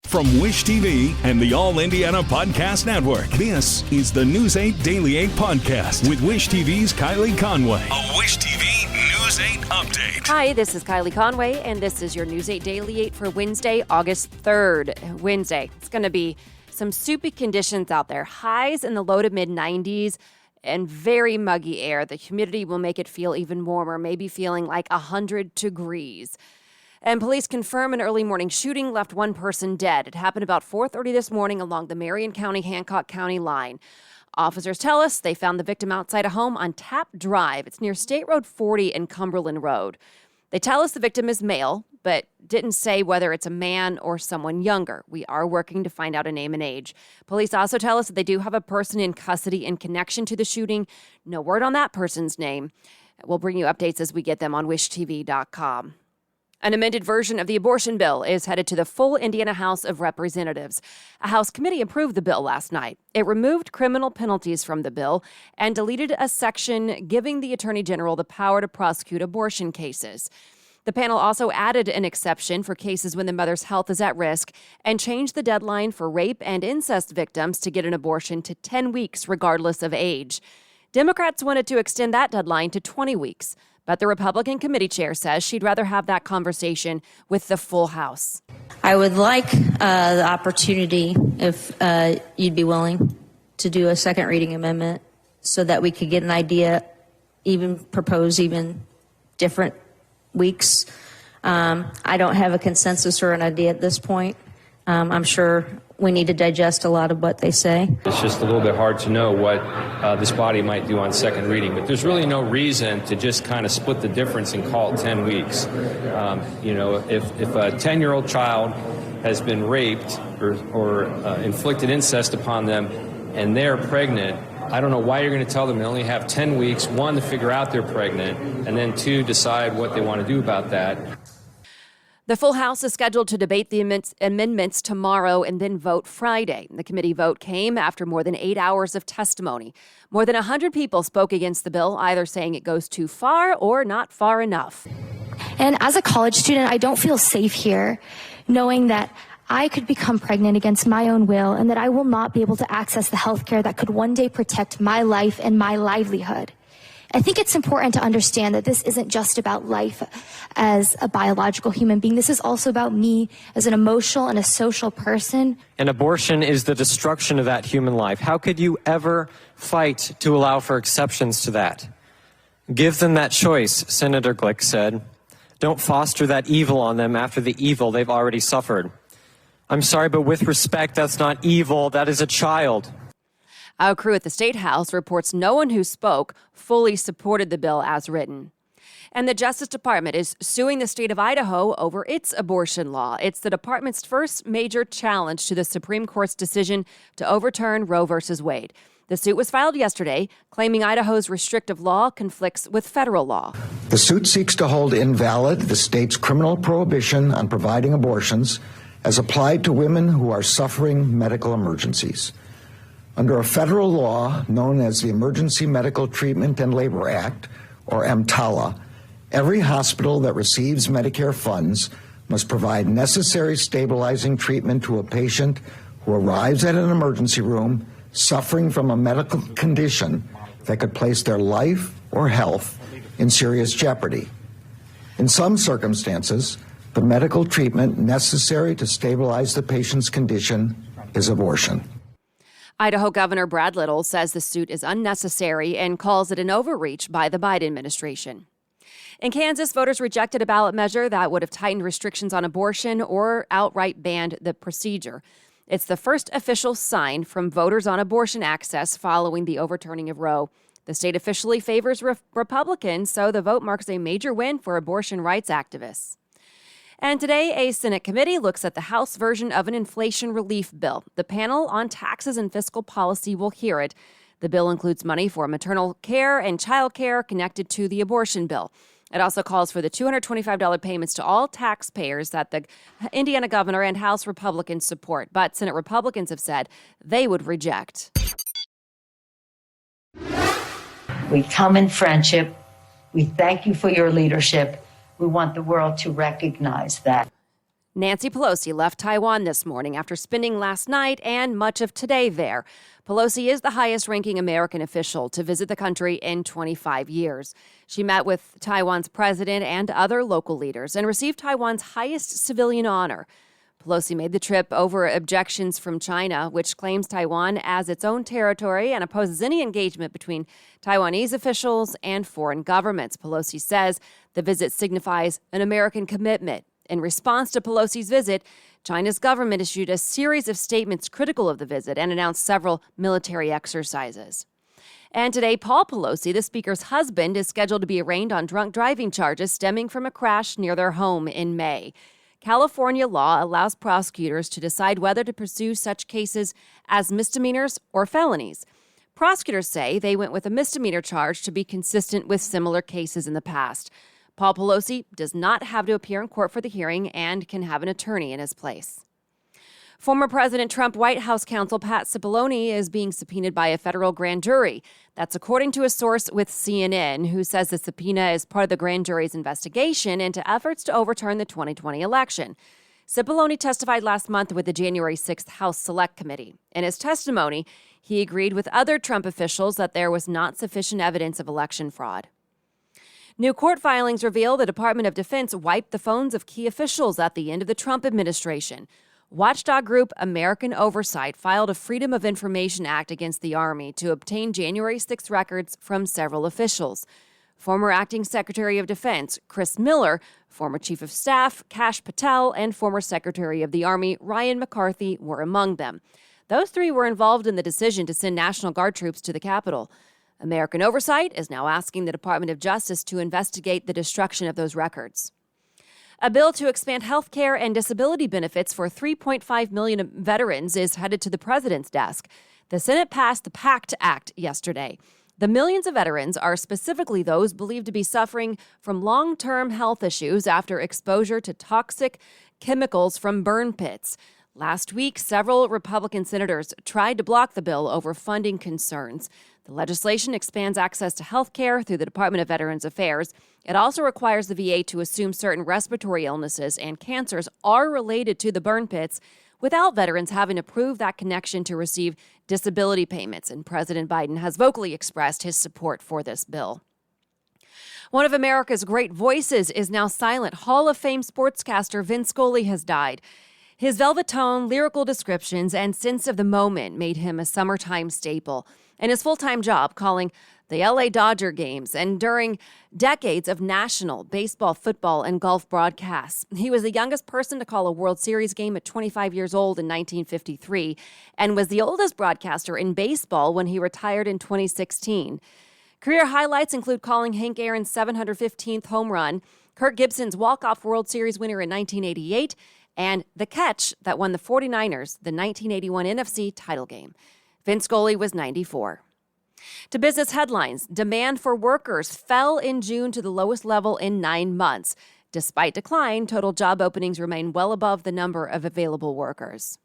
From Wish TV and the All Indiana Podcast Network, this is the News 8 Daily 8 Podcast with Wish TV's Kylie Conway. A Wish TV News 8 update. Hi, this is Kylie Conway, and this is your News 8 Daily 8 for Wednesday, August 3rd. Wednesday. It's going to be some soupy conditions out there. Highs in the low to mid-90s and very muggy air. The humidity will make it feel even warmer, maybe feeling like 100 degrees. And police confirm an early morning shooting left one person dead. It happened about 4:30 this morning along the Marion County-Hancock County line. Officers tell us they found the victim outside a home on Tapp Drive. It's near State Road 40 and Cumberland Road. They tell us the victim is male, but didn't say whether it's a man or someone younger. We are working to find out a name and age. Police also tell us that they do have a person in custody in connection to the shooting. No word on that person's name. We'll bring you updates as we get them on wishtv.com. An amended version of the abortion bill is headed to the full Indiana House of Representatives. A House committee approved the bill last night. It removed criminal penalties from the bill and deleted a section giving the Attorney General the power to prosecute abortion cases. The panel also added an exception for cases when the mother's health is at risk and changed the deadline for rape and incest victims to get an abortion to 10 weeks regardless of age. Democrats wanted to extend that deadline to 20 weeks. But the Republican committee chair says she'd rather have that conversation with the full House. I would like the opportunity, if you'd be willing, to do a second reading amendment so that we could get an idea, even propose even different weeks. I don't have a consensus or an idea at this point. I'm sure we need to digest a lot of what they say. It's just a little bit hard to know what this body might do on second reading, but there's really no reason to just kind of split the difference and call it 10 weeks. If a 10-year-old child has been raped or inflicted incest upon them and they're pregnant, I don't know why you're going to tell them they only have 10 weeks, one, to figure out they're pregnant, and then two, decide what they want to do about that. The full House is scheduled to debate the amendments tomorrow and then vote Friday. The committee vote came after more than 8 hours of testimony. More than 100 people spoke against the bill, either saying it goes too far or not far enough. And as a college student, I don't feel safe here, knowing that I could become pregnant against my own will and that I will not be able to access the health care that could one day protect my life and my livelihood. I think it's important to understand that this isn't just about life as a biological human being. This is also about me as an emotional and a social person. And abortion is the destruction of that human life. How could you ever fight to allow for exceptions to that? Give them that choice, Senator Glick said. Don't foster that evil on them after the evil they've already suffered. I'm sorry, but with respect, that's not evil. That is a child. Our crew at the State House reports no one who spoke fully supported the bill as written. And the Justice Department is suing the state of Idaho over its abortion law. It's the department's first major challenge to the Supreme Court's decision to overturn Roe v. Wade. The suit was filed yesterday, claiming Idaho's restrictive law conflicts with federal law. The suit seeks to hold invalid the state's criminal prohibition on providing abortions as applied to women who are suffering medical emergencies. Under a federal law known as the Emergency Medical Treatment and Labor Act, or EMTALA, every hospital that receives Medicare funds must provide necessary stabilizing treatment to a patient who arrives at an emergency room suffering from a medical condition that could place their life or health in serious jeopardy. In some circumstances, the medical treatment necessary to stabilize the patient's condition is abortion. Idaho Governor Brad Little says the suit is unnecessary and calls it an overreach by the Biden administration. In Kansas, voters rejected a ballot measure that would have tightened restrictions on abortion or outright banned the procedure. It's the first official sign from voters on abortion access following the overturning of Roe. The state officially favors Republicans, so the vote marks a major win for abortion rights activists. And today, a Senate committee looks at the House version of an inflation relief bill. The panel on taxes and fiscal policy will hear it. The bill includes money for maternal care and child care connected to the abortion bill. It also calls for the $225 payments to all taxpayers that the Indiana governor and House Republicans support. But Senate Republicans have said they would reject. We come in friendship. We thank you for your leadership. We want the world to recognize that. Nancy Pelosi left Taiwan this morning after spending last night and much of today there. Pelosi is the highest-ranking American official to visit the country in 25 years. She met with Taiwan's president and other local leaders and received Taiwan's highest civilian honor. Pelosi made the trip over objections from China, which claims Taiwan as its own territory and opposes any engagement between Taiwanese officials and foreign governments. Pelosi says the visit signifies an American commitment. In response to Pelosi's visit, China's government issued a series of statements critical of the visit and announced several military exercises. And today, Paul Pelosi, the Speaker's husband, is scheduled to be arraigned on drunk driving charges stemming from a crash near their home in May. California law allows prosecutors to decide whether to pursue such cases as misdemeanors or felonies. Prosecutors say they went with a misdemeanor charge to be consistent with similar cases in the past. Paul Pelosi does not have to appear in court for the hearing and can have an attorney in his place. Former President Trump White House counsel Pat Cipollone is being subpoenaed by a federal grand jury. That's according to a source with CNN, who says the subpoena is part of the grand jury's investigation into efforts to overturn the 2020 election. Cipollone testified last month with the January 6th House Select Committee. In his testimony, he agreed with other Trump officials that there was not sufficient evidence of election fraud. New court filings reveal the Department of Defense wiped the phones of key officials at the end of the Trump administration. Watchdog group American Oversight filed a Freedom of Information Act against the Army to obtain January 6 records from several officials. Former Acting Secretary of Defense Chris Miller, former Chief of Staff Kash Patel, and former Secretary of the Army Ryan McCarthy were among them. Those three were involved in the decision to send National Guard troops to the Capitol. American Oversight is now asking the Department of Justice to investigate the destruction of those records. A bill to expand health care and disability benefits for 3.5 million veterans is headed to the president's desk. The Senate passed the PACT Act yesterday. The millions of veterans are specifically those believed to be suffering from long-term health issues after exposure to toxic chemicals from burn pits. Last week, several Republican senators tried to block the bill over funding concerns. The legislation expands access to health care through the Department of Veterans Affairs. It also requires the VA to assume certain respiratory illnesses and cancers are related to the burn pits without veterans having to prove that connection to receive disability payments. And President Biden has vocally expressed his support for this bill. One of America's great voices is now silent. Hall of Fame sportscaster Vince Scully has died. His velvet tone, lyrical descriptions, and sense of the moment made him a summertime staple. And his full-time job calling the LA Dodger games and during decades of national baseball, football, and golf broadcasts. He was the youngest person to call a World Series game at 25 years old in 1953 and was the oldest broadcaster in baseball when he retired in 2016. Career highlights include calling Hank Aaron's 715th home run, Kirk Gibson's walk-off World Series winner in 1988, and the catch that won the 49ers the 1981 NFC title game. Vince Scully was 94. To business headlines, demand for workers fell in June to the lowest level in 9 months. Despite decline, total job openings remain well above the number of available workers.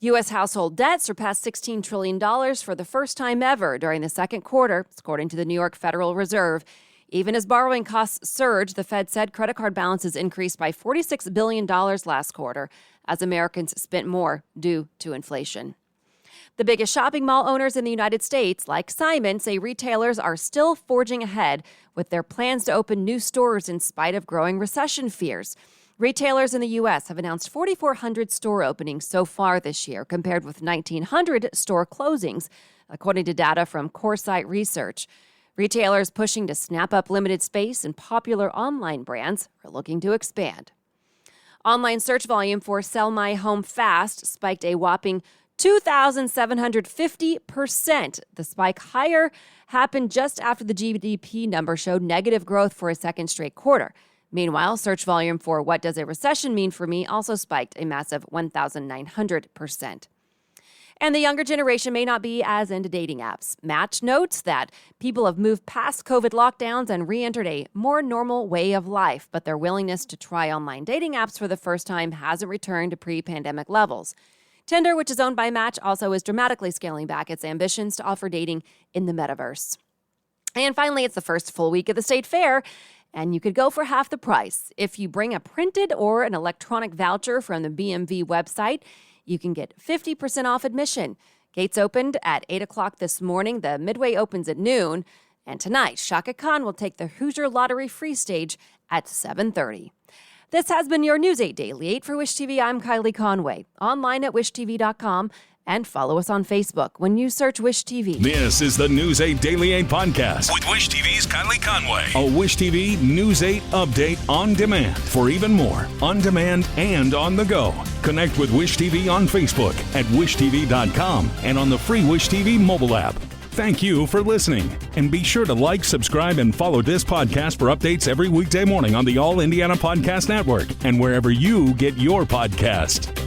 U.S. household debt surpassed $16 trillion for the first time ever during the second quarter, according to the New York Federal Reserve. Even as borrowing costs surged, the Fed said credit card balances increased by $46 billion last quarter as Americans spent more due to inflation. The biggest shopping mall owners in the United States, like Simon, say retailers are still forging ahead with their plans to open new stores in spite of growing recession fears. Retailers in the U.S. have announced 4,400 store openings so far this year, compared with 1,900 store closings, according to data from Coresight Research. Retailers pushing to snap up limited space and popular online brands are looking to expand. Online search volume for Sell My Home Fast spiked a whopping 2,750%. The spike higher happened just after the GDP number showed negative growth for a second straight quarter. Meanwhile, search volume for What Does a Recession Mean for Me also spiked a massive 1,900%. And the younger generation may not be as into dating apps. Match notes that people have moved past COVID lockdowns and re-entered a more normal way of life, but their willingness to try online dating apps for the first time hasn't returned to pre-pandemic levels. Tinder, which is owned by Match, also is dramatically scaling back its ambitions to offer dating in the metaverse. And finally, it's the first full week of the State Fair, And you could go for half the price. If you bring a printed or an electronic voucher from the BMV website, you can get 50% off admission. Gates opened at 8 o'clock this morning. The Midway opens at noon. And tonight, Shaka Khan will take the Hoosier Lottery free stage at 7:30. This has been your News 8 Daily 8 for Wish TV. I'm Kylie Conway. Online at wishtv.com and follow us on Facebook when you search Wish TV. This is the News 8 Daily 8 podcast with Wish TV's Kylie Conway. A Wish TV News 8 update on demand for even more on demand and on the go. Connect with Wish TV on Facebook at wishtv.com and on the free Wish TV mobile app. Thank you for listening. And be sure to like, subscribe, and follow this podcast for updates every weekday morning on the All Indiana Podcast Network and wherever you get your podcast.